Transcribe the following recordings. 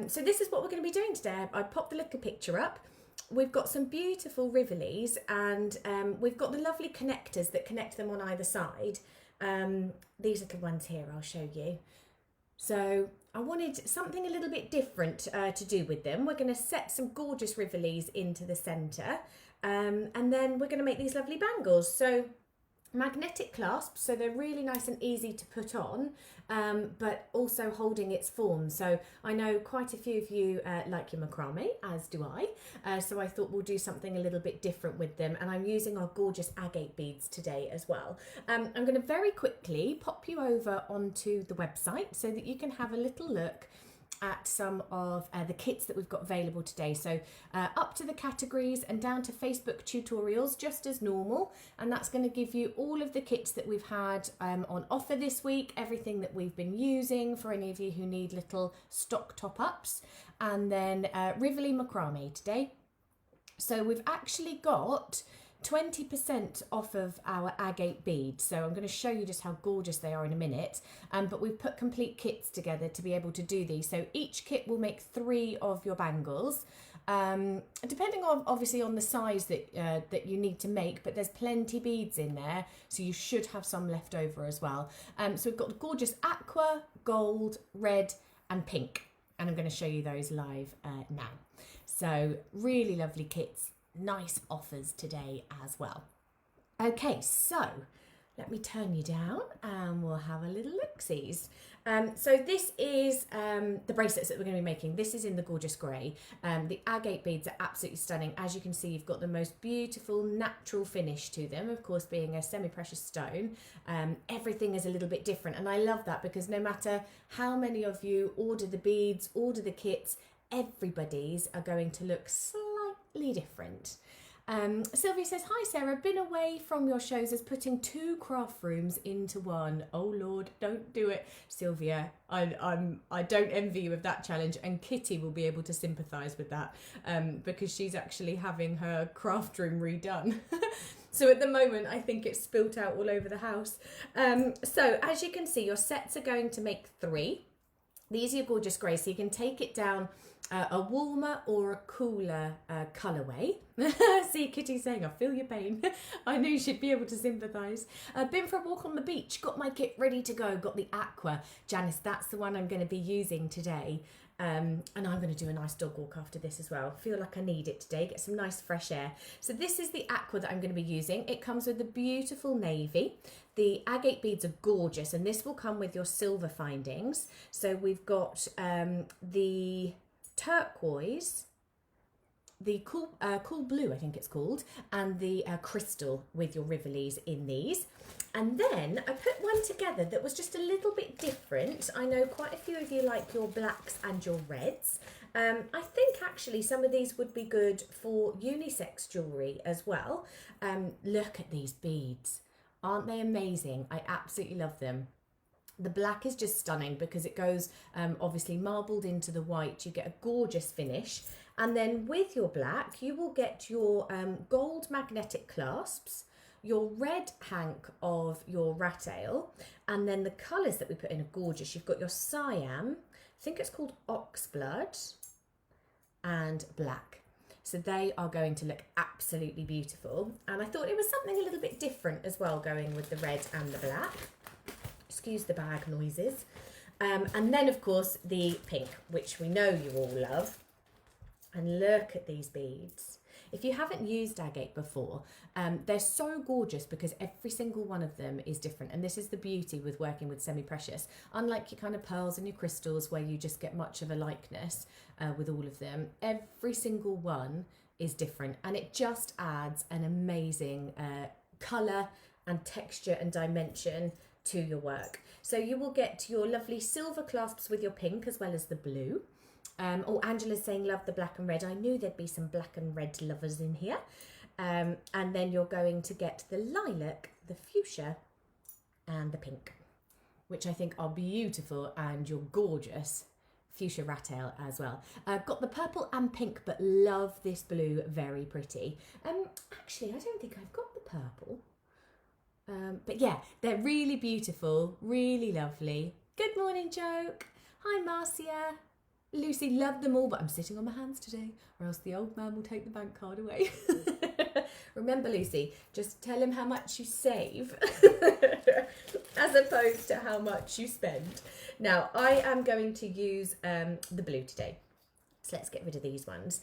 So this is what we're going to be doing today. I popped the little picture up. We've got some beautiful Rivolis, and we've got the lovely connectors that connect them on either side. These little ones here, I'll show you. So I wanted something a little bit different to do with them. We're going to set some gorgeous Rivolis into the centre, and then we're going to make these lovely bangles. So magnetic clasps, so they're really nice and easy to put on, but also holding its form. So I know quite a few of you like your macrame, as do I, so I thought we'll do something a little bit different with them, and I'm using our gorgeous agate beads today as well. I'm going to very quickly pop you over onto the website so that you can have a little look at some of the kits that we've got available today. So up to the categories and down to Facebook tutorials just as normal, and that's going to give you all of the kits that we've had on offer this week, everything that we've been using for any of you who need little stock top-ups, and then Rivoli Macrame today. So we've actually got 20% off of our agate beads. So I'm going to show you just how gorgeous they are in a minute, but we've put complete kits together to be able to do these. So each kit will make 3 of your bangles, depending on obviously on the size that you need to make, but there's plenty beads in there, so you should have some left over as well. So we've got the gorgeous aqua, gold, red and pink, and I'm going to show you those live now. So really lovely kits, nice offers today as well. Okay, so let me turn you down and we'll have a little look-sees. So this is the bracelets that we're going to be making. This is in the gorgeous grey. The agate beads are absolutely stunning. As you can see, you've got the most beautiful natural finish to them. Of course, being a semi-precious stone, everything is a little bit different, and I love that because no matter how many of you order the beads, order the kits, everybody's are going to look slightly different. Sylvia says, hi Sarah, been away from your shows as putting 2 craft rooms into one. Oh Lord, don't do it. Sylvia, I don't envy you of that challenge, and Kitty will be able to sympathise with that because she's actually having her craft room redone. So at the moment, I think it's spilt out all over the house. So as you can see, your sets are going to make 3. These are your gorgeous grey, so you can take it down a warmer or a cooler colourway. See Kitty saying, I feel your pain. I knew she'd be able to sympathise. Been for a walk on the beach, got my kit ready to go, got the aqua. Janice, that's the one I'm going to be using today. And I'm going to do a nice dog walk after this as well. Feel like I need it today, get some nice fresh air. So this is the aqua that I'm going to be using. It comes with the beautiful navy. The agate beads are gorgeous, and this will come with your silver findings. So we've got the turquoise, the cool blue, I think it's called, and the crystal with your Rivolis in these. And then I put one together that was just a little bit different. I know quite a few of you like your blacks and your reds. I think actually some of these would be good for unisex jewellery as well. Look at these beads. Aren't they amazing? I absolutely love them. The black is just stunning because it goes obviously marbled into the white. You get a gorgeous finish. And then with your black, you will get your gold magnetic clasps, your red hank of your rat ale, and then the colours that we put in are gorgeous. You've got your cyan, I think it's called oxblood, and black. So they are going to look absolutely beautiful. And I thought it was something a little bit different as well, going with the red and the black. Excuse the bag noises. And then of course the pink, which we know you all love. And look at these beads. If you haven't used agate before, they're so gorgeous because every single one of them is different. And this is the beauty with working with semi-precious. Unlike your kind of pearls and your crystals where you just get much of a likeness with all of them, every single one is different. And it just adds an amazing colour and texture and dimension to your work. So you will get your lovely silver clasps with your pink as well as the blue. Oh, Angela's saying love the black and red. I knew there'd be some black and red lovers in here. And then you're going to get the lilac, the fuchsia and the pink, which I think are beautiful, and your gorgeous fuchsia rat ale as well. Got the purple and pink, but love this blue, very pretty. Actually, I don't think I've got the purple. But yeah, they're really beautiful, really lovely. Good morning, Joke. Hi, Marcia. Lucy loved them all, but I'm sitting on my hands today, or else the old man will take the bank card away. Remember, Lucy, just tell him how much you save as opposed to how much you spend. Now, I am going to use the blue today. So let's get rid of these ones.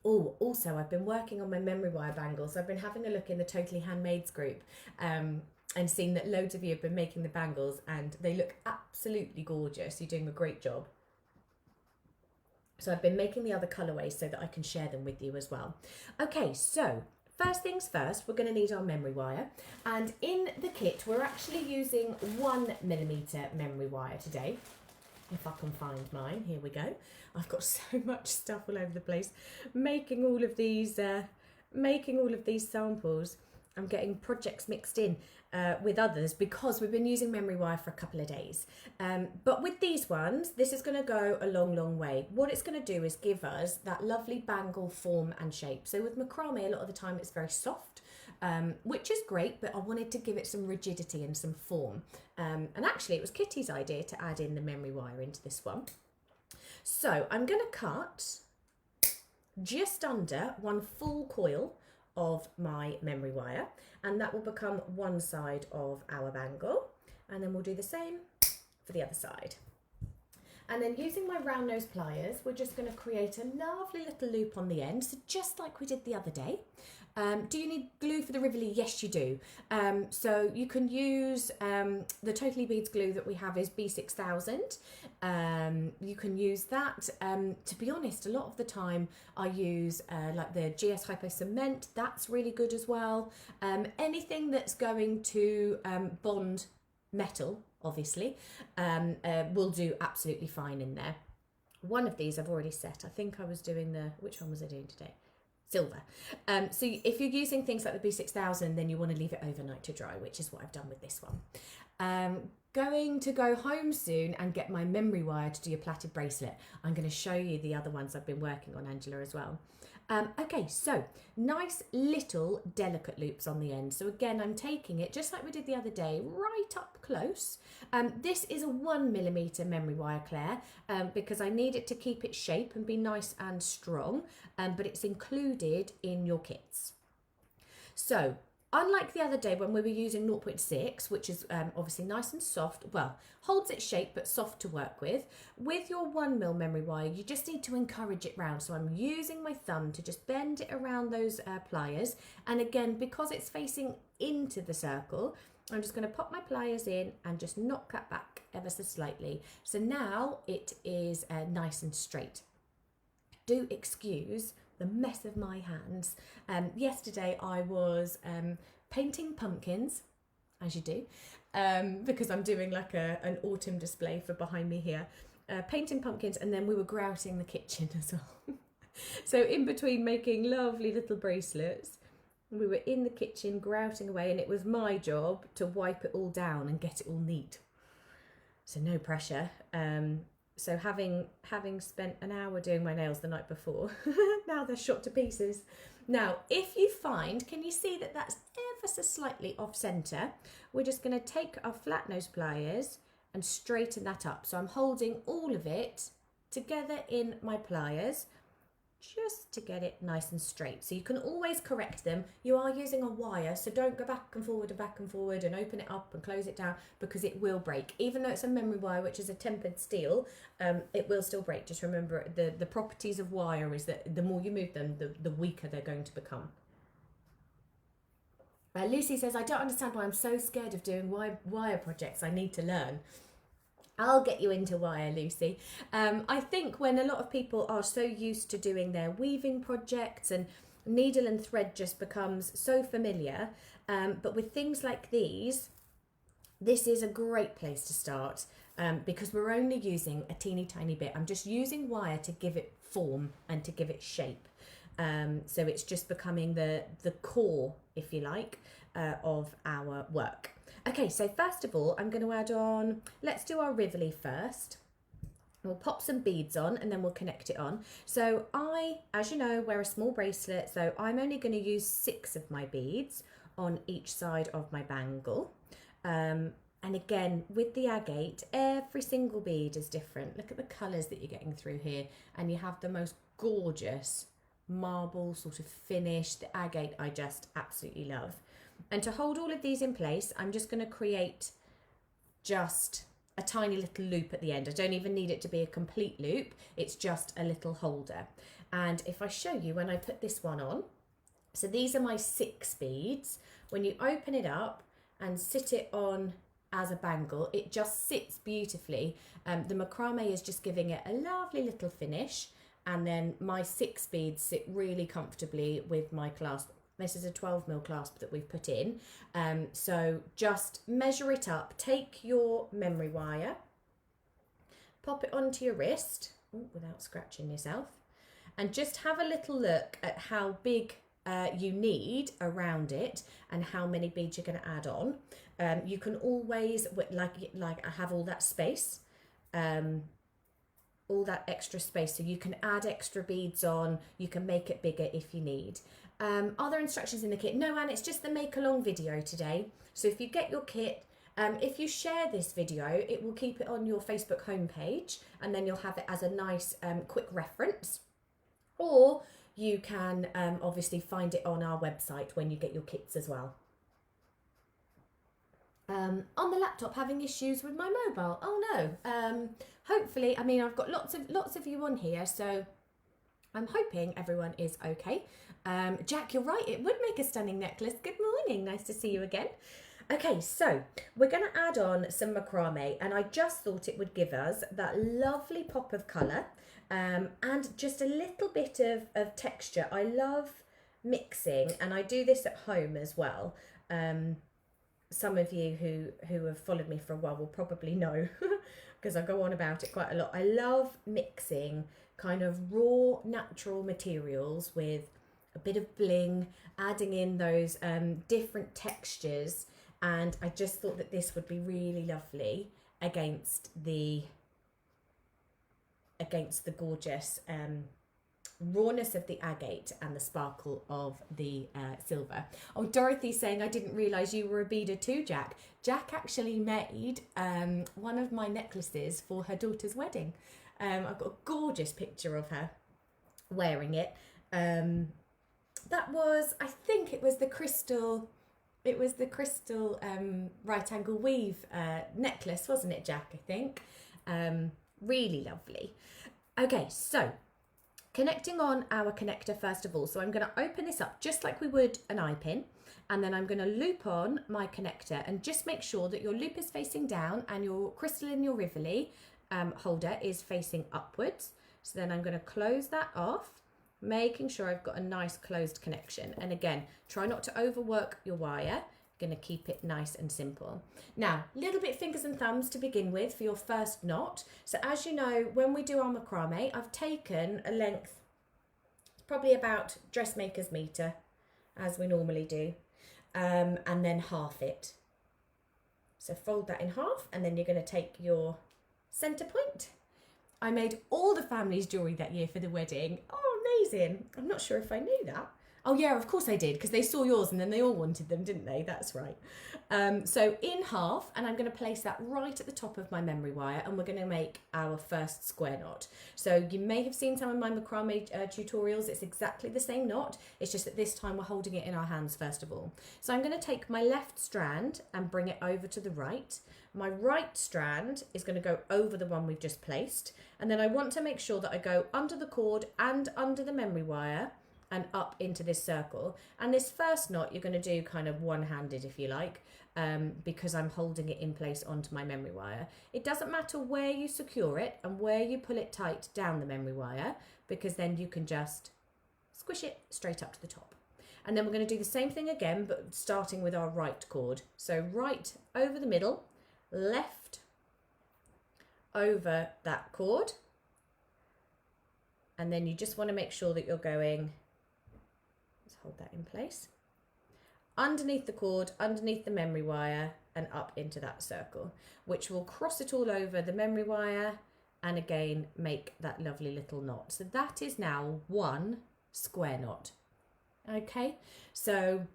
Also, I've been working on my memory wire bangles. I've been having a look in the Totally Handmades group and seen that loads of you have been making the bangles and they look absolutely gorgeous. You're doing a great job. So I've been making the other colourways so that I can share them with you as well. Okay, so first things first, we're going to need our memory wire. And in the kit, we're actually using 1mm memory wire today. If I can find mine, here we go. I've got so much stuff all over the place. Making all of these samples. I'm getting projects mixed in with others because we've been using memory wire for a couple of days. But with these ones, this is going to go a long, long way. What it's going to do is give us that lovely bangle form and shape. So with macrame, a lot of the time it's very soft, which is great, but I wanted to give it some rigidity and some form. And actually, it was Kitty's idea to add in the memory wire into this one. So I'm going to cut just under one full coil of my memory wire, and that will become one side of our bangle, and then we'll do the same for the other side. And then using my round nose pliers, we're just going to create a lovely little loop on the end, so just like we did the other day. Do you need glue for the Rivoli? Yes, you do. So you can use the Totally Beads glue that we have is B6000. You can use that. To be honest, a lot of the time I use like the GS Hypo Cement. That's really good as well. Anything that's going to bond metal, obviously, will do absolutely fine in there. One of these I've already set. I think I was doing which one was I doing today? Silver. So if you're using things like the B6000, then you want to leave it overnight to dry, which is what I've done with this one. Going to go home soon and get my memory wire to do a plaited bracelet. I'm going to show you the other ones I've been working on, Angela, as well. Okay, so nice little delicate loops on the end. So again, I'm taking it just like we did the other day, right up close. This is a 1mm memory wire, Claire, because I need it to keep its shape and be nice and strong, but it's included in your kits. So unlike the other day when we were using 0.6, which is obviously nice and soft, well, holds its shape but soft to work with your 1mm memory wire, you just need to encourage it round. So I'm using my thumb to just bend it around those pliers. And again, because it's facing into the circle, I'm just going to pop my pliers in and just knock that back ever so slightly. So now it is nice and straight. Do excuse the mess of my hands. Yesterday I was painting pumpkins, as you do, because I'm doing like an autumn display for behind me here. Painting pumpkins, and then we were grouting the kitchen as well. So in between making lovely little bracelets, we were in the kitchen grouting away, and it was my job to wipe it all down and get it all neat. So no pressure. So having spent an hour doing my nails the night before, now they're shot to pieces. Now, if you find, can you see that that's ever so slightly off centre? We're just going to take our flat nose pliers and straighten that up. So I'm holding all of it together in my pliers, just to get it nice and straight. So you can always correct them. You are using a wire, so don't go back and forward and open it up and close it down, because it will break. Even though it's a memory wire, which is a tempered steel, it will still break. Just remember, the properties of wire is that the more you move them, the weaker they're going to become. Lucy says, I don't understand why I'm so scared of doing wire projects. I need to learn. I'll get you into wire, Lucy. I think when a lot of people are so used to doing their weaving projects, and needle and thread just becomes so familiar, but with things like these, this is a great place to start, because we're only using a teeny tiny bit. I'm just using wire to give it form and to give it shape. So it's just becoming the core, if you like, of our work. Okay, so first of all, I'm going to add on, let's do our Rivoli first. We'll pop some beads on and then we'll connect it on. So I, as you know, wear a small bracelet, so I'm only going to use 6 of my beads on each side of my bangle. And And again, with the agate, every single bead is different. Look at the colours that you're getting through here. And you have the most gorgeous marble sort of finish. The agate I just absolutely love. And to hold all of these in place, I'm just going to create just a tiny little loop at the end. I don't even need it to be a complete loop. It's just a little holder. And if I show you when I put this one on, so these are my 6 beads. When you open it up and sit it on as a bangle, it just sits beautifully. The macrame is just giving it a lovely little finish, and then my 6 beads sit really comfortably with my clasp. This is a 12mm clasp that we've put in. So just measure it up, take your memory wire, pop it onto your wrist, without scratching yourself, and just have a little look at how big you need around it and how many beads you're going to add on. You can always, like I have all that space, all that extra space, so you can add extra beads on, you can make it bigger if you need. Are there instructions in the kit? No, Anne, it's just the make along video today. So if you get your kit, if you share this video, it will keep it on your Facebook homepage, and then you'll have it as a nice quick reference. Or you can obviously find it on our website when you get your kits as well. On the laptop, having issues with my mobile. Oh no. Hopefully, I mean, I've got lots of you on here, so I'm hoping everyone is okay. Jack, you're right, it would make a stunning necklace. Good morning, nice to see you again. Okay, so we're going to add on some macrame, and I just thought it would give us that lovely pop of colour and just a little bit of texture. I love mixing, and I do this at home as well. Some of you who have followed me for a while will probably know because I go on about it quite a lot. I love mixing kind of raw natural materials with a bit of bling, adding in those different textures, and I just thought that this would be really lovely against the gorgeous rawness of the agate and the sparkle of the silver. Oh, Dorothy's saying, I didn't realise you were a beader too, Jack. Jack actually made one of my necklaces for her daughter's wedding. I've got a gorgeous picture of her wearing it. That was, I think it was the crystal right angle weave necklace, wasn't it, Jack, I think? Really lovely. Okay, so connecting on our connector first of all. So I'm going to open this up just like we would an eye pin, and then I'm going to loop on my connector, and just make sure that your loop is facing down and your crystal in your Rivoli holder is facing upwards. So then I'm going to close that off, making sure I've got a nice closed connection. And again, try not to overwork your wire. Going to keep it nice and simple. Now, little bit fingers and thumbs to begin with for your first knot. So as you know, when we do our macrame, I've taken a length, probably about dressmaker's metre, as we normally do, and then half it. So fold that in half, and then you're going to take your centre point. I made all the family's jewellery that year for the wedding. Oh, amazing. I'm not sure if I knew that. Oh yeah, of course I did, because they saw yours and then they all wanted them, didn't they? That's right. So in half, and I'm going to place that right at the top of my memory wire, and we're going to make our first square knot. So you may have seen some of my macrame tutorials. It's exactly the same knot. It's just that this time we're holding it in our hands first of all. So I'm going to take my left strand and bring it over to the right. My right strand is going to go over the one we've just placed. And then I want to make sure that I go under the cord and under the memory wire and up into this circle. And this first knot you're going to do kind of one-handed, if you like, because I'm holding it in place onto my memory wire. It doesn't matter where you secure it and where you pull it tight down the memory wire, because then you can just squish it straight up to the top. And then we're going to do the same thing again, but starting with our right cord. So right over the middle, left over that cord, and then you just want to make sure that you're going, let's hold that in place, underneath the cord, underneath the memory wire, and up into that circle, which will cross it all over the memory wire and again make that lovely little knot. So that is now one square knot. Okay, so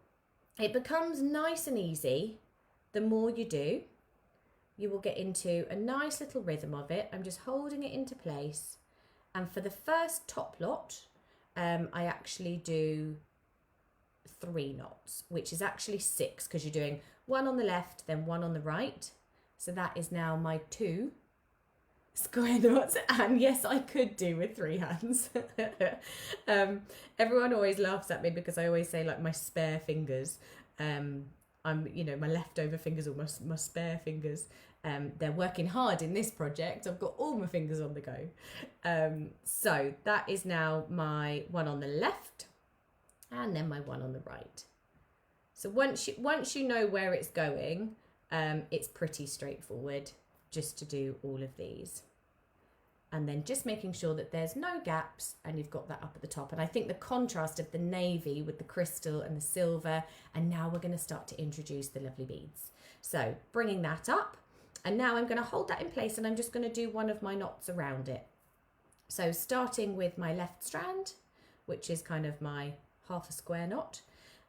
it becomes nice and easy the more you do. you will get into a nice little rhythm of it. I'm just holding it into place. And for the first top lot, I actually do 3 knots, which is actually 6 because you're doing 1 on the left, then 1 on the right. So that is now my 2 square knots. And yes, I could do with 3 hands. Everyone always laughs at me because I always say like my spare fingers. I'm, you know, my leftover fingers or my spare fingers. They're working hard in this project. I've got all my fingers on the go. So that is now my 1 on the left and then my 1 on the right. So once you know where it's going, it's pretty straightforward just to do all of these. And then just making sure that there's no gaps and you've got that up at the top. And I think the contrast of the navy with the crystal and the silver, and now we're going to start to introduce the lovely beads. So bringing that up, and now I'm going to hold that in place and I'm just going to do one of my knots around it. So starting with my left strand, which is kind of my half a square knot.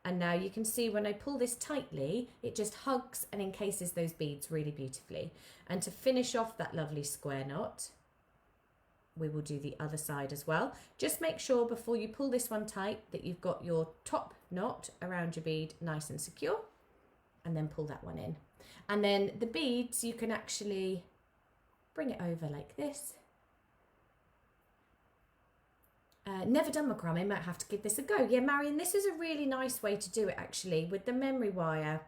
And now you can see when I pull this tightly, it just hugs and encases those beads really beautifully. And to finish off that lovely square knot, we will do the other side as well. Just make sure before you pull this one tight that you've got your top knot around your bead nice and secure, and then pull that one in. And then the beads, you can actually bring it over like this. Never done macrame, might have to give this a go. Yeah, Marion, this is a really nice way to do it actually with the memory wire.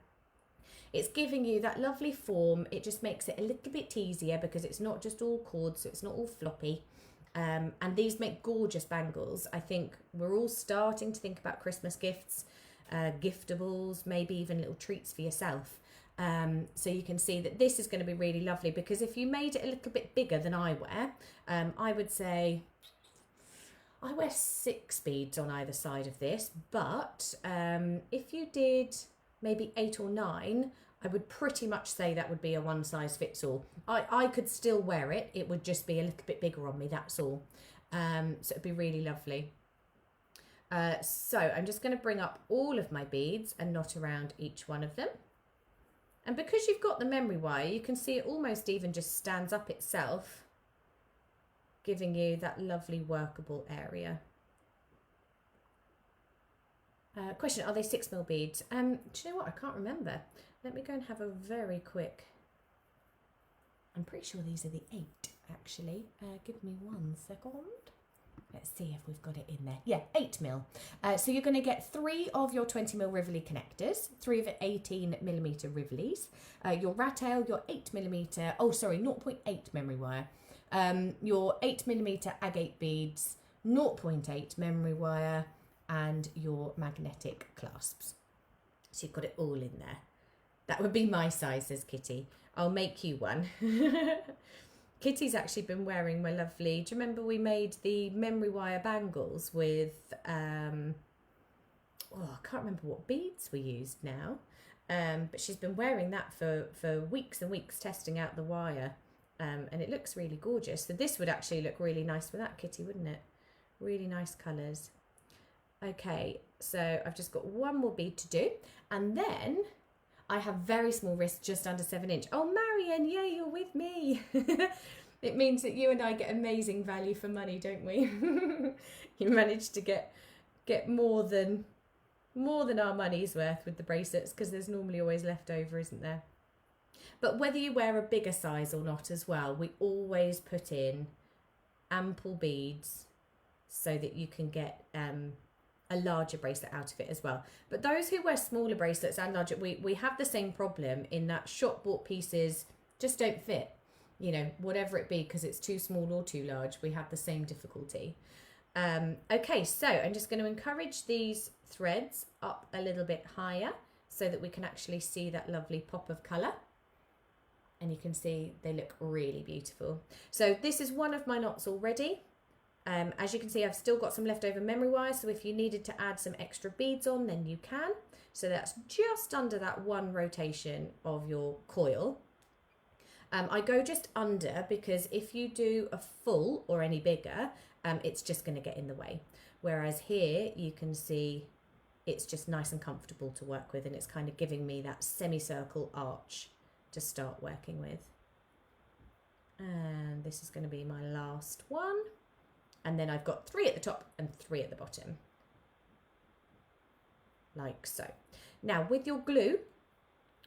It's giving you that lovely form. It just makes it a little bit easier because it's not just all cords, so it's not all floppy. And these make gorgeous bangles. I think we're all starting to think about Christmas gifts, giftables, maybe even little treats for yourself. So you can see that this is going to be really lovely because if you made it a little bit bigger than I wear, I would say I wear 6 beads on either side of this, but if you did maybe 8 or 9, I would pretty much say that would be a one size fits all. I could still wear it. It would just be a little bit bigger on me, that's all. So it'd be really lovely. So I'm just going to bring up all of my beads and knot around each one of them. And because you've got the memory wire, you can see it almost even just stands up itself, giving you that lovely workable area. Question, are they 6mm beads? Do you know what? I can't remember. Let me go and have a very quick... I'm pretty sure these are the 8, actually. Give me 1 second. Let's see if we've got it in there. Yeah, 8mm. So you're going to get 3 of your 20mm Rivoli connectors, 3 of 18mm Rivolis, your rattail, your 8mm, oh sorry, 0.8 memory wire, your 8mm agate beads, 0.8 memory wire, and your magnetic clasps. So you've got it all in there. That would be my size, says Kitty. I'll make you one. Kitty's actually been wearing my lovely, do you remember we made the memory wire bangles with, I can't remember what beads we used now, but she's been wearing that for weeks and weeks, testing out the wire, and it looks really gorgeous. So this would actually look really nice with that, Kitty, wouldn't it? Really nice colours. Okay, so I've just got one more bead to do, and then I have very small wrists, just under 7 inch. Oh, Marion, yeah, you're with me. It means that you and I get amazing value for money, don't we? You managed to get more than our money's worth with the bracelets, because there's normally always leftover, isn't there? But whether you wear a bigger size or not as well, we always put in ample beads so that you can get a larger bracelet out of it as well. But those who wear smaller bracelets and larger, we have the same problem in that shop bought pieces just don't fit, you know, whatever it be, because it's too small or too large. We have the same difficulty. Okay, so I'm just going to encourage these threads up a little bit higher so that we can actually see that lovely pop of colour. And you can see they look really beautiful. So this is one of my knots already. As you can see, I've still got some leftover memory wire, so if you needed to add some extra beads on, then you can. So that's just under that one rotation of your coil. I go just under because if you do a full or any bigger, it's just going to get in the way. Whereas here you can see it's just nice and comfortable to work with, and it's kind of giving me that semicircle arch to start working with. And this is going to be my last one. And then I've got 3 at the top and 3 at the bottom. Like so. Now with your glue,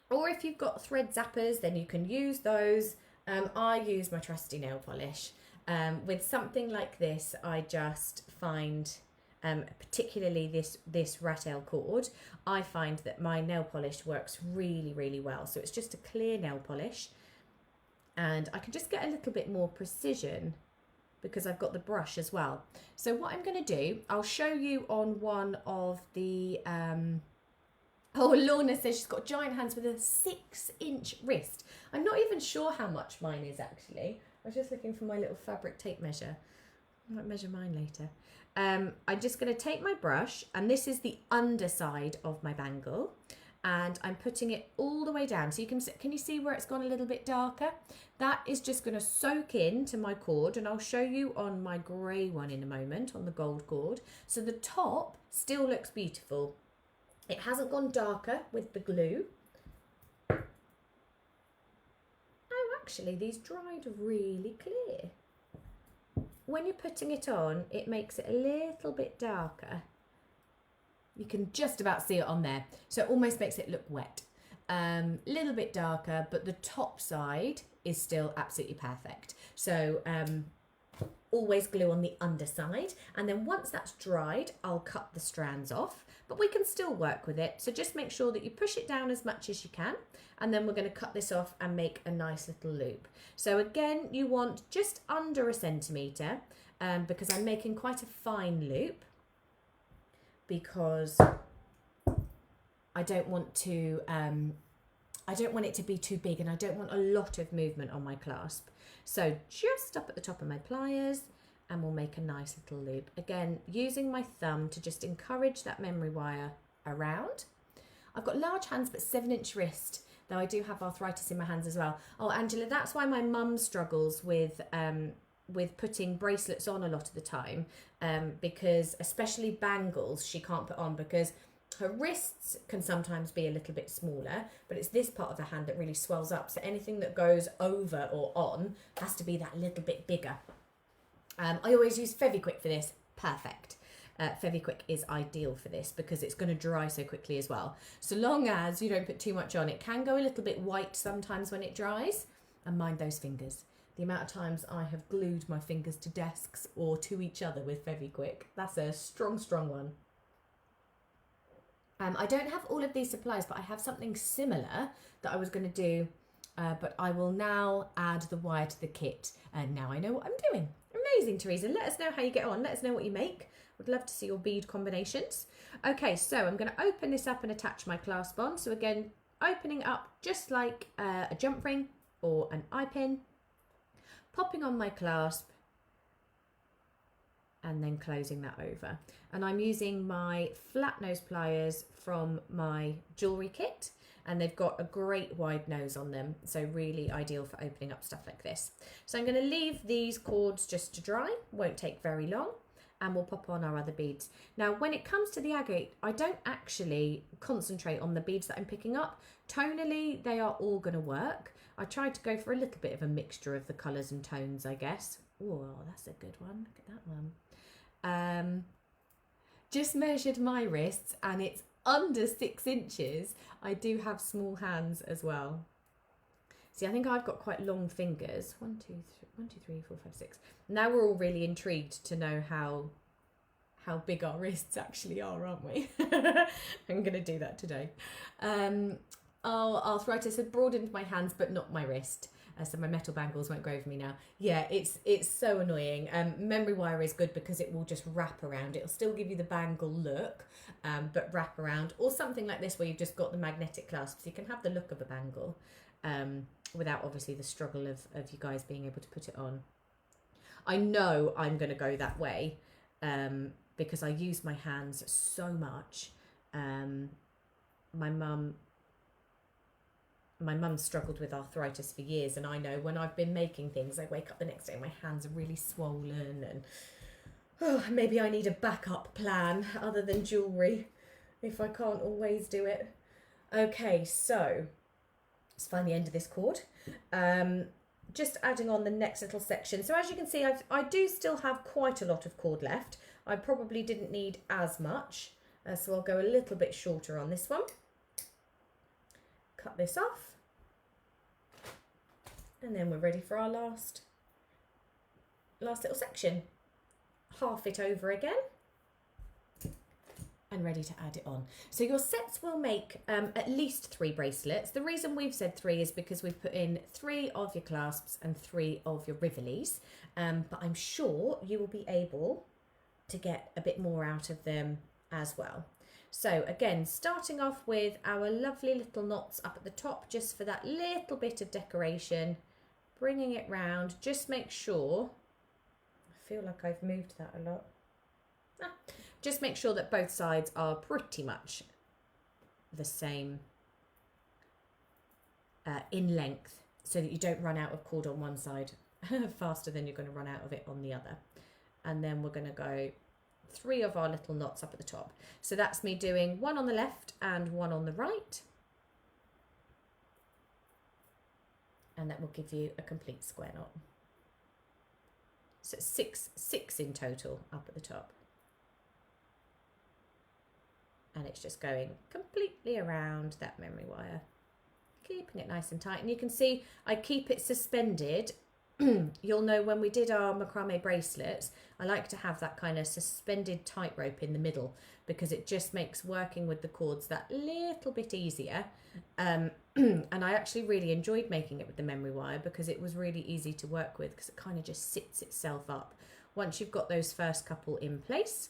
or if you've got thread zappers, then you can use those. I use my trusty nail polish. With something like this, I just find, particularly this rat-tail cord, I find that my nail polish works really, really well. So it's just a clear nail polish, and I can just get a little bit more precision because I've got the brush as well. So what I'm going to do, I'll show you on one of the... Oh, Lorna says she's got giant hands with a 6-inch wrist. I'm not even sure how much mine is actually. I was just looking for my little fabric tape measure. I might measure mine later. I'm just going to take my brush, and this is the underside of my bangle, and I'm putting it all the way down. So can you see where it's gone a little bit darker? That is just going to soak into my cord, and I'll show you on my grey one in a moment, on the gold cord. So the top still looks beautiful. It hasn't gone darker with the glue. Oh, actually, these dried really clear. When you're putting it on, it makes it a little bit darker. You can just about see it on there. So it almost makes it look wet. Little bit darker, but the top side is still absolutely perfect. So always glue on the underside. And then once that's dried, I'll cut the strands off. But we can still work with it. So just make sure that you push it down as much as you can. And then we're going to cut this off and make a nice little loop. So again, you want just under 1 centimetre because I'm making quite a fine loop because I don't want it to be too big, and I don't want a lot of movement on my clasp. So just up at the top of my pliers, and we'll make a nice little loop. Again, using my thumb to just encourage that memory wire around. I've got large hands, but 7-inch wrist, though I do have arthritis in my hands as well. Oh, Angela, that's why my mum struggles with putting bracelets on a lot of the time, because especially bangles she can't put on because her wrists can sometimes be a little bit smaller, but it's this part of the hand that really swells up. So anything that goes over or on has to be that little bit bigger. I always use Fevikwik for this. Perfect. Fevikwik is ideal for this because it's going to dry so quickly as well. So long as you don't put too much on, it can go a little bit white sometimes when it dries. And mind those fingers. The amount of times I have glued my fingers to desks or to each other with Fevikwik. That's a strong, strong one. I don't have all of these supplies, but I have something similar that I was going to do, but I will now add the wire to the kit. And now I know what I'm doing. Amazing, Teresa. Let us know how you get on. Let us know what you make. Would love to see your bead combinations. Okay, so I'm going to open this up and attach my clasp on. So again, opening up just like a jump ring or an eye pin, popping on my clasp, and then closing that over. And I'm using my flat nose pliers from my jewellery kit, and they've got a great wide nose on them, so really ideal for opening up stuff like this. So I'm going to leave these cords just to dry, won't take very long, and we'll pop on our other beads. Now when it comes to the agate, I don't actually concentrate on the beads that I'm picking up. Tonally, they are all going to work. I tried to go for a little bit of a mixture of the colours and tones, I guess. Oh, that's a good one. Look at that one. Just measured my wrists and it's under 6 inches. I do have small hands as well. See, I think I've got quite long fingers. 1, 2, 3, 4, 5, 6. Now we're all really intrigued to know how big our wrists actually are, aren't we? I'm going to do that today. Oh, arthritis had broadened my hands, but not my wrist. So my metal bangles won't go over me now. Yeah, it's so annoying. Memory wire is good because it will just wrap around. It'll still give you the bangle look, but wrap around. Or something like this where you've just got the magnetic clasp. So you can have the look of a bangle without obviously the struggle of you guys being able to put it on. I know I'm going to go that way because I use my hands so much. My mum struggled with arthritis for years, and I know when I've been making things, I wake up the next day and my hands are really swollen, and maybe I need a backup plan other than jewellery if I can't always do it. Okay, so let's find the end of this cord. just adding on the next little section. So as you can see, I do still have quite a lot of cord left. I probably didn't need as much, so I'll go a little bit shorter on this one. Cut this off, and then we're ready for our last little section. Half it over again, and ready to add it on. So your sets will make at least 3 bracelets. The reason we've said 3 is because we've put in 3 of your clasps and 3 of your rivolis, but I'm sure you will be able to get a bit more out of them as well. So again, starting off with our lovely little knots up at the top, just for that little bit of decoration, bringing it round. Just make sure, I feel like I've moved that a lot. Just make sure that both sides are pretty much the same in length, so that you don't run out of cord on one side faster than you're going to run out of it on the other. And then we're going to go 3 of our little knots up at the top. So that's me doing 1 on the left and 1 on the right. And that will give you a complete square knot. So 6 in total up at the top. And it's just going completely around that memory wire, keeping it nice and tight. And you can see I keep it suspended. You'll know when we did our macrame bracelets, I like to have that kind of suspended tightrope in the middle, because it just makes working with the cords that little bit easier. And I actually really enjoyed making it with the memory wire, because it was really easy to work with, because it kind of just sits itself up once you've got those first couple in place.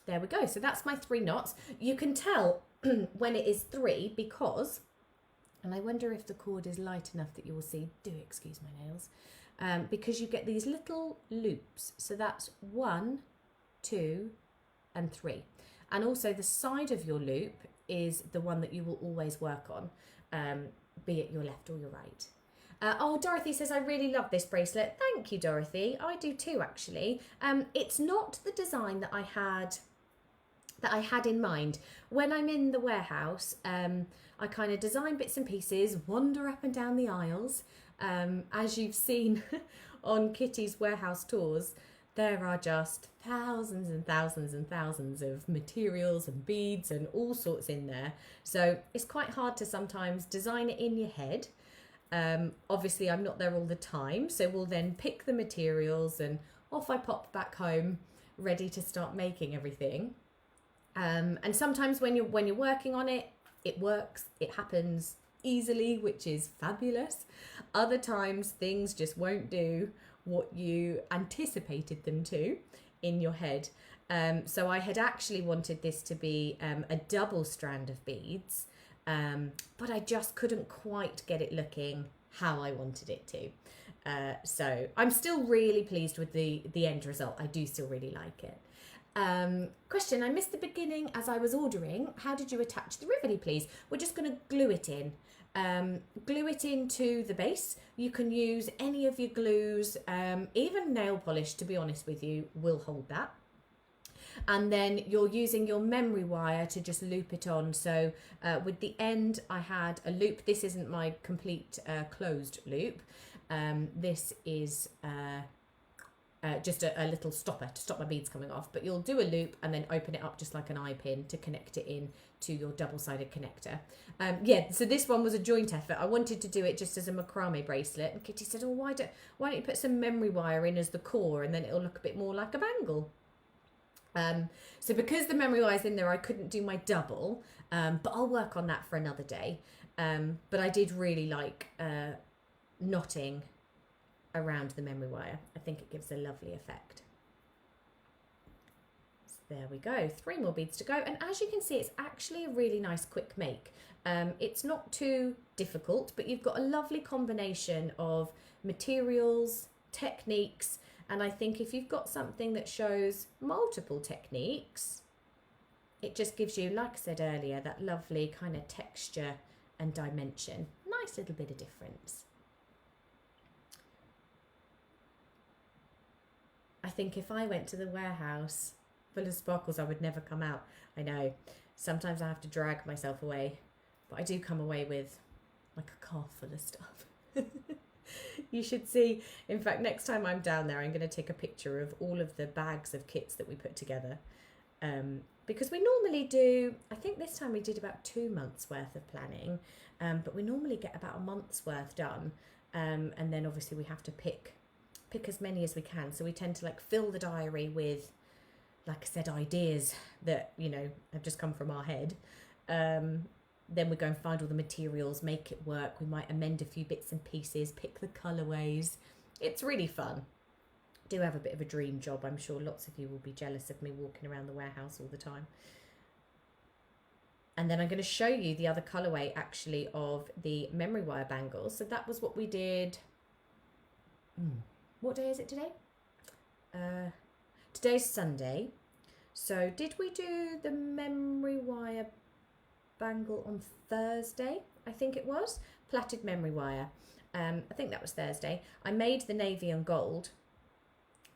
There we go. So that's my 3 knots. You can tell when it is 3 because, and I wonder if the cord is light enough that you will see, do excuse my nails, because you get these little loops. So that's 1, 2 and 3. And also the side of your loop is the one that you will always work on, be it your left or your right. Oh, Dorothy says, I really love this bracelet. Thank you, Dorothy. I do too, actually. It's not the design that I had in mind. When I'm in the warehouse, I kind of design bits and pieces, wander up and down the aisles. As you've seen on Kitty's warehouse tours, there are just thousands and thousands and thousands of materials and beads and all sorts in there. So it's quite hard to sometimes design it in your head. Obviously, I'm not there all the time, so we'll then pick the materials and off I pop back home, ready to start making everything. And sometimes when you're working on it, it works, it happens easily, which is fabulous. Other times things just won't do what you anticipated them to in your head. So I had actually wanted this to be a double strand of beads, but I just couldn't quite get it looking how I wanted it to. So I'm still really pleased with the end result. I do still really like it. Question, I missed the beginning as I was ordering. How did you attach the Rivoli, please? We're just going to glue it in. Glue it into the base. You can use any of your glues, even nail polish, to be honest with you, will hold that. And then you're using your memory wire to just loop it on. So with the end, I had a loop. This isn't my complete closed loop. This is just a little stopper to stop my beads coming off, but you'll do a loop and then open it up just like an eye pin to connect it in to your double-sided connector. Yeah, so this one was a joint effort. I wanted to do it just as a macrame bracelet, and Kitty said, oh, why don't you put some memory wire in as the core, and then it'll look a bit more like a bangle. So because the memory wire's in there, I couldn't do my double, but I'll work on that for another day. But I did really like knotting around the memory wire. I think it gives a lovely effect. So there we go, 3 more beads to go, and as you can see, it's actually a really nice quick make. It's not too difficult, but you've got a lovely combination of materials, techniques, and I think if you've got something that shows multiple techniques, it just gives you, like I said earlier, that lovely kind of texture and dimension. Nice little bit of difference. I think if I went to the warehouse full of sparkles, I would never come out. I know, sometimes I have to drag myself away, but I do come away with like a car full of stuff. You should see, in fact, next time I'm down there, I'm going to take a picture of all of the bags of kits that we put together. Because we normally do, I think this time we did about 2 months worth of planning, but we normally get about a month's worth done. And then obviously we have to pick as many as we can. So we tend to like fill the diary with, like I said, ideas that, you know, have just come from our head. Then we go and find all the materials, make it work. We might amend a few bits and pieces, pick the colourways. It's really fun. Do have a bit of a dream job. I'm sure lots of you will be jealous of me walking around the warehouse all the time. And then I'm going to show you the other colourway actually of the memory wire bangles. So that was what we did. What day is it today? Today's Sunday. So did we do the memory wire bangle on Thursday? I think it was. Plaited memory wire. I think that was Thursday. I made the navy and gold.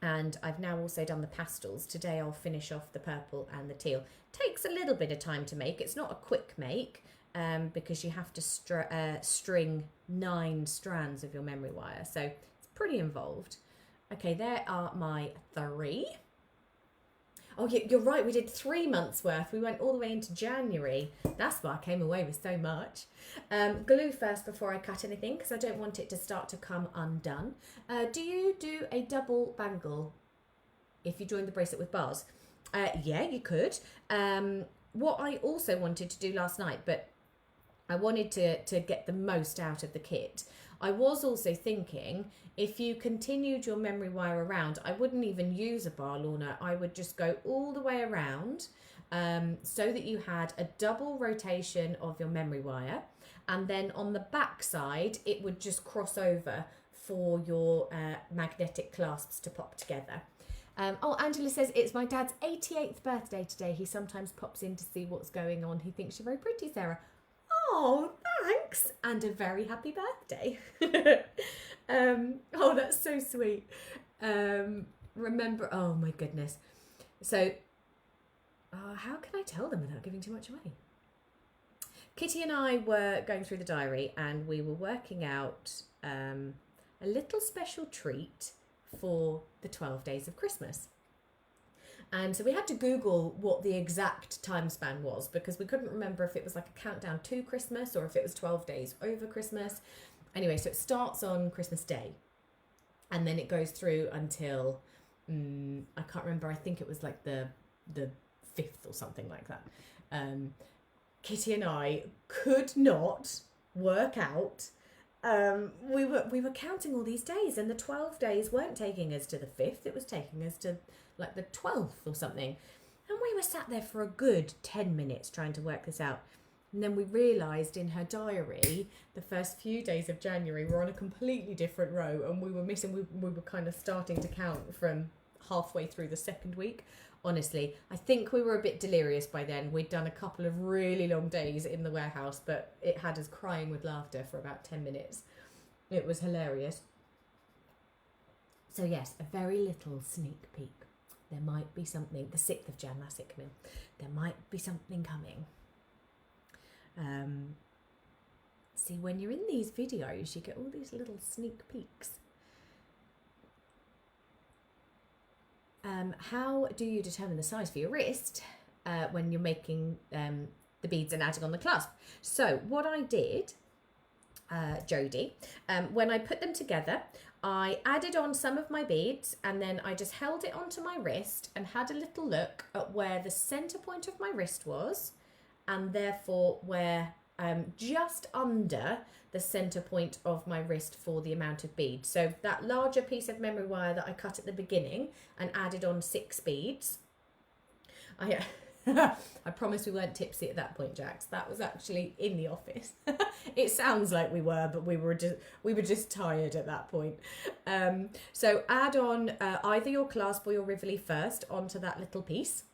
And I've now also done the pastels. Today I'll finish off the purple and the teal. Takes a little bit of time to make. It's not a quick make because you have to string 9 strands of your memory wire. So it's pretty involved. Okay, there are my 3. Oh, you're right. We did 3 months worth. We went all the way into January. That's why I came away with so much. Glue first before I cut anything because I don't want it to start to come undone. Do you do a double bangle if you join the bracelet with bars? Yeah, you could. What I also wanted to do last night, but I wanted to get the most out of the kit. I was also thinking if you continued your memory wire around, I wouldn't even use a bar, Lorna. I would just go all the way around so that you had a double rotation of your memory wire. And then on the back side, it would just cross over for your magnetic clasps to pop together. Oh, Angela says, it's my dad's 88th birthday today. He sometimes pops in to see what's going on. He thinks you're very pretty, Sarah. Oh, thanks. And a very happy birthday. Oh, that's so sweet. Remember, oh my goodness. So, how can I tell them without giving too much away? Kitty and I were going through the diary and we were working out a little special treat for the 12 days of Christmas. And so we had to Google what the exact time span was because we couldn't remember if it was like a countdown to Christmas or if it was 12 days over Christmas. Anyway, so it starts on Christmas Day and then it goes through until, I can't remember, I think it was like the 5th or something like that. Kitty and I could not work out. We were counting all these days and the 12 days weren't taking us to the 5th, it was taking us to like the 12th or something. And we were sat there for a good 10 minutes trying to work this out. And then we realised in her diary, the first few days of January were on a completely different row and we were missing, we were kind of starting to count from halfway through the 2nd week. Honestly, I think we were a bit delirious by then. We'd done a couple of really long days in the warehouse, but it had us crying with laughter for about 10 minutes. It was hilarious. So yes, a very little sneak peek. There might be something, the 6th of Jan, that's it, Camille. There might be something coming. See, when you're in these videos, you get all these little sneak peeks. How do you determine the size for your wrist when you're making the beads and adding on the clasp? So what I did, Jodie, when I put them together, I added on some of my beads and then I just held it onto my wrist and had a little look at where the centre point of my wrist was and therefore where just under the centre point of my wrist for the amount of beads. So that larger piece of memory wire that I cut at the beginning and added on 6 beads. I promise we weren't tipsy at that point, Jax. That was actually in the office. It sounds like we were, but we were just tired at that point. So add on either your clasp or your Rivoli first onto that little piece.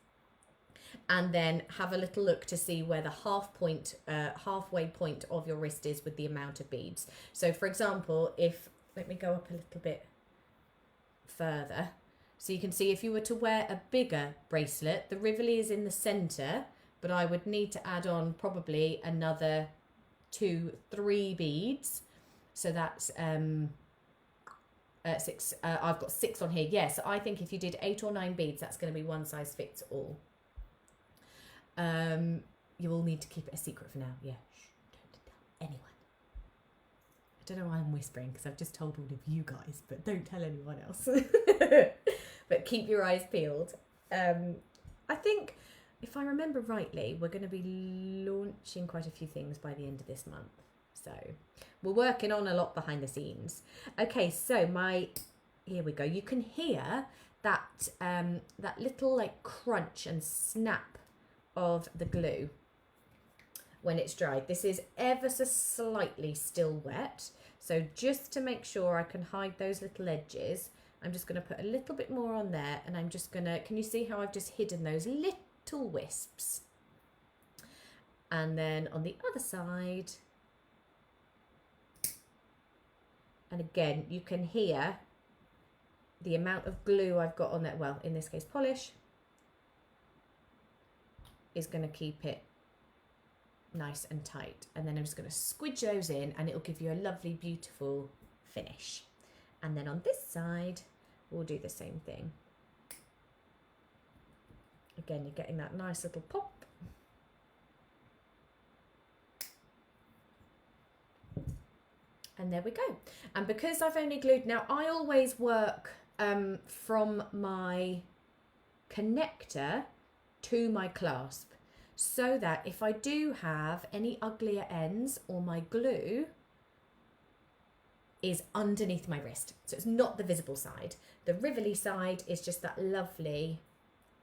And then have a little look to see where the halfway point of your wrist is with the amount of beads. So for example, let me go up a little bit further. So you can see if you were to wear a bigger bracelet, the Rivoli is in the centre, but I would need to add on probably another 2-3 beads So that's 6. I've got 6 on here. Yes, I think if you did 8 or 9 beads, that's going to be one size fits all. You will need to keep it a secret for now. Yeah, shh, don't tell anyone. I don't know why I'm whispering, because I've just told all of you guys, but don't tell anyone else. But keep your eyes peeled. I think, if I remember rightly, we're going to be launching quite a few things by the end of this month. So we're working on a lot behind the scenes. Okay, so here we go. You can hear that that little like crunch and snap of the glue when it's dried. This is ever so slightly still wet. So just to make sure I can hide those little edges, I'm just going to put a little bit more on there, and I'm just going to, can you see how I've just hidden those little wisps? And then on the other side, and again, you can hear the amount of glue I've got on that, well, in this case, polish, is going to keep it nice and tight. And then I'm just going to squidge those in, and it'll give you a lovely, beautiful finish. And then on this side, we'll do the same thing. Again, you're getting that nice little pop. And there we go. And because I've only glued, now I always work from my connector to my clasp, so that if I do have any uglier ends, or my glue is underneath my wrist, so it's not the visible side. The Rivoli side is just that lovely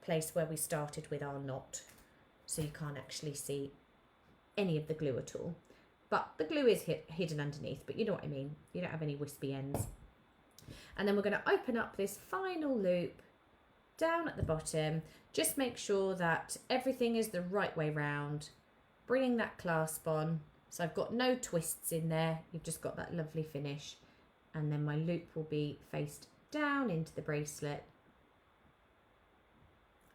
place where we started with our knot, so you can't actually see any of the glue at all. But the glue is hidden underneath, but you know what I mean. You don't have any wispy ends. And then we're going to open up this final loop down at the bottom. Just make sure that everything is the right way round, bringing that clasp on. So I've got no twists in there. You've just got that lovely finish. And then my loop will be faced down into the bracelet,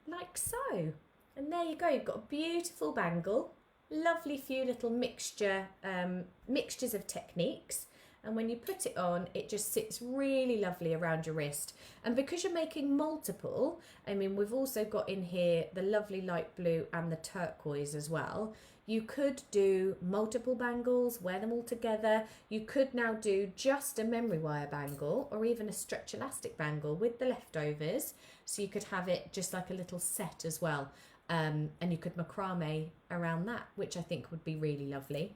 like so. And there you go. You've got a beautiful bangle. Lovely few little mixtures of techniques, and when you put it on, it just sits really lovely around your wrist. And because you're making multiple, I mean, we've also got in here the lovely light blue and the turquoise as well. You could do multiple bangles, wear them all together. You could now do just a memory wire bangle, or even a stretch elastic bangle with the leftovers, so you could have it just like a little set as well. And you could macrame around that, which I think would be really lovely.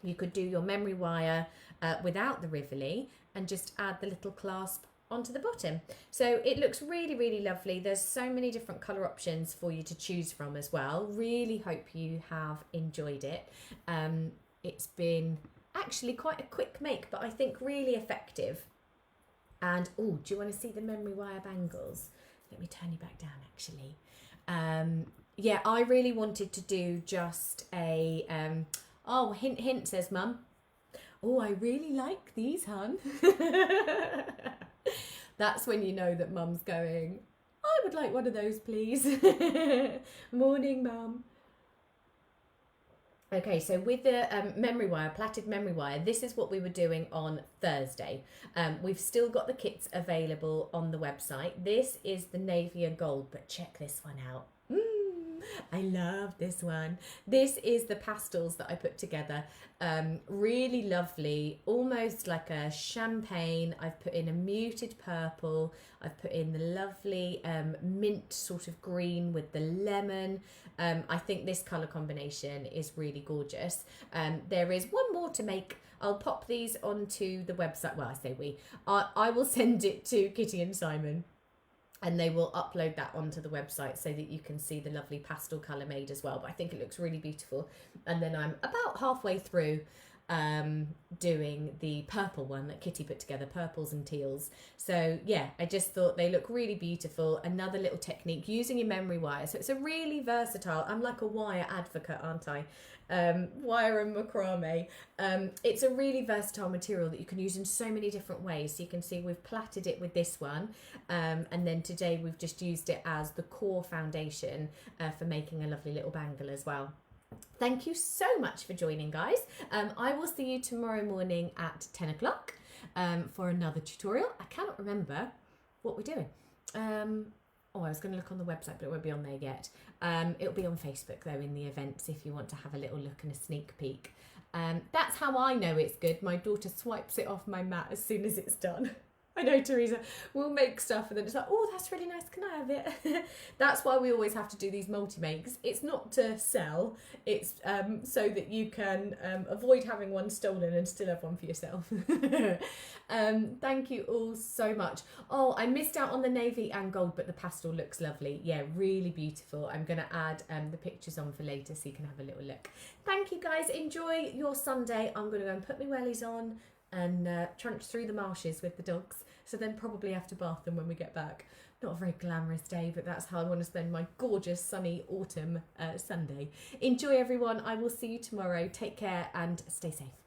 You could do your memory wire without the Rivoli and just add the little clasp onto the bottom. So it looks really, really lovely. There's so many different colour options for you to choose from as well. Really hope you have enjoyed it. It's been actually quite a quick make, but I think really effective. And, oh, do you want to see the memory wire bangles? Let me turn you back down, actually. Yeah, I really wanted to do just a, oh, hint, hint, says Mum. Oh, I really like these, hun. That's when you know that Mum's going, I would like one of those, please. Morning, Mum. Okay, so with the memory wire, plaited memory wire, this is what we were doing on Thursday. We've still got the kits available on the website. This is the navy and gold, but check this one out. I love this one. This is the pastels that I put together. Really lovely, almost like a champagne. I've put in a muted purple. I've put in the lovely mint sort of green with the lemon. I think this colour combination is really gorgeous. There is one more to make. I'll pop these onto the website. Well, I say we. I will send it to Kitty and Simon, and they will upload that onto the website so that you can see the lovely pastel colour made as well. But I think it looks really beautiful. And then I'm about halfway through doing the purple one that Kitty put together, purples and teals. So yeah, I just thought they look really beautiful. Another little technique using your memory wire. So it's a really versatile, I'm like a wire advocate, aren't I? Wire and macrame. It's a really versatile material that you can use in so many different ways. So you can see we've plaited it with this one, and then today we've just used it as the core foundation for making a lovely little bangle as well. Thank you so much for joining, guys. I will see you tomorrow morning at 10 o'clock for another tutorial. I cannot remember what we're doing. I was going to look on the website, but it won't be on there yet. It'll be on Facebook, though, in the events if you want to have a little look and a sneak peek. That's how I know it's good. My daughter swipes it off my mat as soon as it's done. I know, Teresa, we'll make stuff and then it's like, oh, that's really nice, can I have it? That's why we always have to do these multi-makes. It's not to sell, it's so that you can avoid having one stolen and still have one for yourself. Thank you all so much. Oh, I missed out on the navy and gold, but the pastel looks lovely. Yeah, really beautiful. I'm going to add the pictures on for later so you can have a little look. Thank you, guys. Enjoy your Sunday. I'm going to go and put my wellies on and trunch through the marshes with the dogs, so then probably have to bath them when we get back. Not a very glamorous day, but that's how I want to spend my gorgeous sunny autumn Sunday. Enjoy, everyone. I will see you tomorrow. Take care and stay safe.